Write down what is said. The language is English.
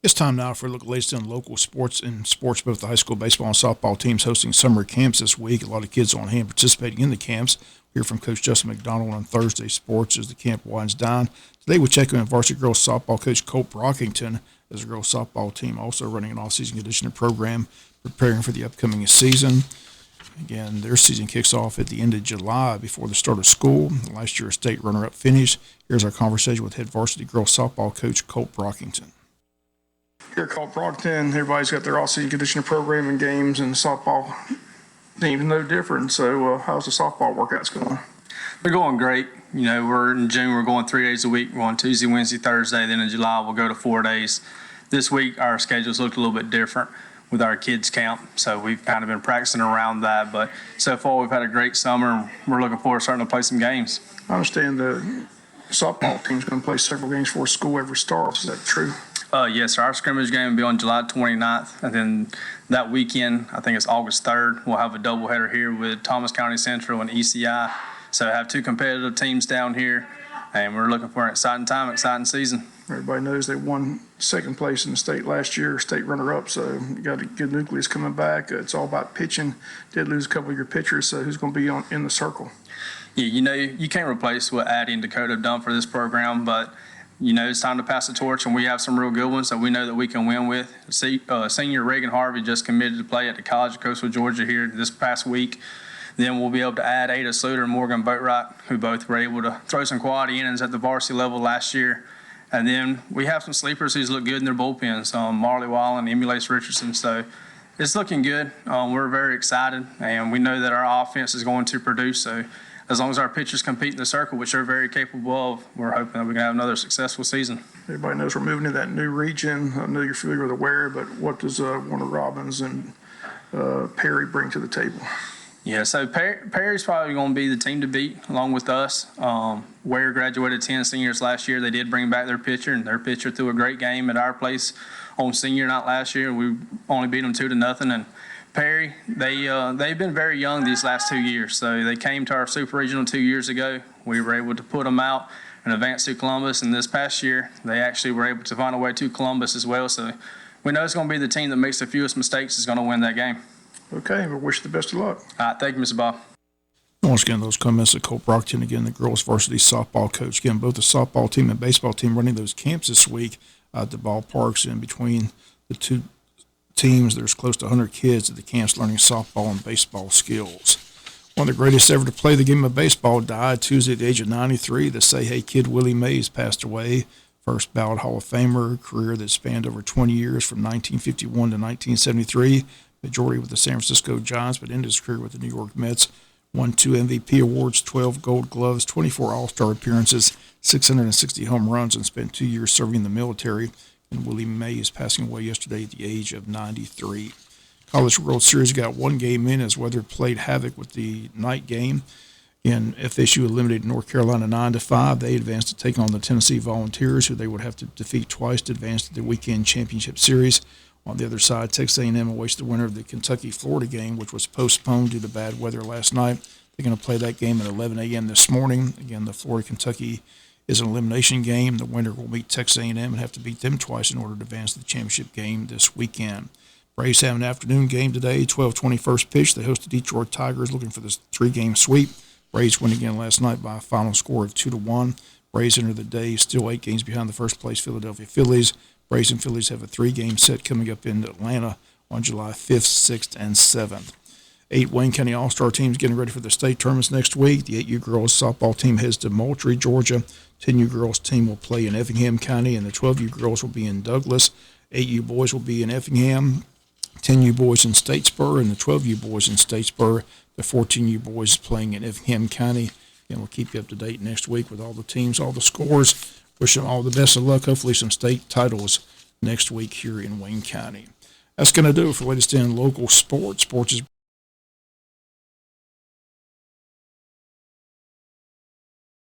It's time now for a look at the latest in local sports and sports. Both the high school baseball and softball teams hosting summer camps this week. A lot of kids on hand participating in the camps. We'll hear from Coach Justin McDonald on Thursday Sports as the camp winds down. Today we'll check in with varsity girls softball coach Colt Brockington as the girls softball team also running an off-season conditioning program preparing for the upcoming season. Again, their season kicks off at the end of July before the start of school. Last year, a state runner-up finish. Here's our conversation with head varsity girls softball coach Colt Brockington. Here at Colt Brockton, everybody's got their all-season conditioning program and games, and the softball team's no different. So how's the softball workouts going? They're going great. You know, we're in June, we're going 3 days a week. We're on Tuesday, Wednesday, Thursday. Then in July, we'll go to 4 days. This week, our schedules looked a little bit different with our kids camp. So we've kind of been practicing around that. But so far, we've had a great summer. We're looking forward to starting to play some games. I understand the softball team's going to play several games before school ever starts. Is that true? Yes, sir. Our scrimmage game will be on July 29th, and then that weekend, I think it's August 3rd, we'll have a doubleheader here with Thomas County Central and ECI. So I have two competitive teams down here, and we're looking for an exciting time, exciting season. Everybody knows they won second place in the state last year, state runner-up, so you got a good nucleus coming back. It's all about pitching. Did lose a couple of your pitchers, so who's going to be in the circle? Yeah, you know, you can't replace what Addie and Dakota have done for this program, but you know, it's time to pass the torch, and we have some real good ones that we know that we can win with. Senior Reagan Harvey just committed to play at the College of Coastal Georgia here this past week. Then we'll be able to add Ada Sluter and Morgan Boatright, who both were able to throw some quality innings at the varsity level last year. And then we have some sleepers who's look good in their bullpens, Marley Wallen, Emulace Richardson. So it's looking good. We're very excited, and we know that our offense is going to produce. So as long as our pitchers compete in the circle, which they're very capable of, we're hoping that we can have another successful season. Everybody knows we're moving to that new region. I know you're familiar with Ware, but what does Warner Robbins and Perry bring to the table? Yeah, so Perry's probably going to be the team to beat along with us. Ware graduated 10 seniors last year. They did bring back their pitcher, and their pitcher threw a great game at our place on senior night last year. We only beat them 2-0, and Perry, they've been very young these last 2 years. So they came to our Super Regional 2 years ago. We were able to put them out and advance to Columbus. And this past year, they actually were able to find a way to Columbus as well. So we know it's going to be the team that makes the fewest mistakes is going to win that game. Okay, we wish you the best of luck. All right, thank you, Mr. Bob. Once again, those comments of Colt Brockton, again, the girls varsity softball coach. Again, both the softball team and baseball team running those camps this week at the ballparks. And between the two teams, there's close to 100 kids at the camps learning softball and baseball skills. One of the greatest ever to play the game of baseball died Tuesday at the age of 93. The Say Hey kid Willie Mays passed away. First ballot Hall of Famer, career that spanned over 20 years from 1951 to 1973. Majority with the San Francisco Giants, but ended his career with the New York Mets. Won 2 MVP awards, 12 Gold Gloves, 24 All-Star appearances, 660 home runs, and spent 2 years serving in the military. And Willie Mays passing away yesterday at the age of 93. College World Series got one game in as weather played havoc with the night game. And FSU eliminated North Carolina 9-5. They advanced to take on the Tennessee Volunteers, who they would have to defeat twice to advance to the weekend championship series. On the other side, Texas A&M awaits the winner of the Kentucky-Florida game, which was postponed due to bad weather last night. They're going to play that game at 11 a.m. this morning. Again, the Florida-Kentucky is an elimination game. The winner will meet Texas A&M and have to beat them twice in order to advance to the championship game this weekend. Braves have an afternoon game today, 12:20 first pitch. They host the Detroit Tigers looking for this 3-game sweep. Braves win again last night by a final score of 2-1. Braves enter the day still 8 games behind the first-place Philadelphia Phillies. Braves and Phillies have a 3-game set coming up in Atlanta on July 5th, 6th, and 7th. 8 Wayne County All-Star teams getting ready for the state tournaments next week. The 8U girls softball team heads to Moultrie, Georgia. 10U girls team will play in Effingham County, and the 12U girls will be in Douglas. 8U boys will be in Effingham, 10U boys in Statesboro, and the 12U boys in Statesboro. The 14U boys playing in Effingham County. And we'll keep you up to date next week with all the teams, all the scores. Wish them all the best of luck. Hopefully some state titles next week here in Wayne County. That's going to do it for latest in local sports. Sports is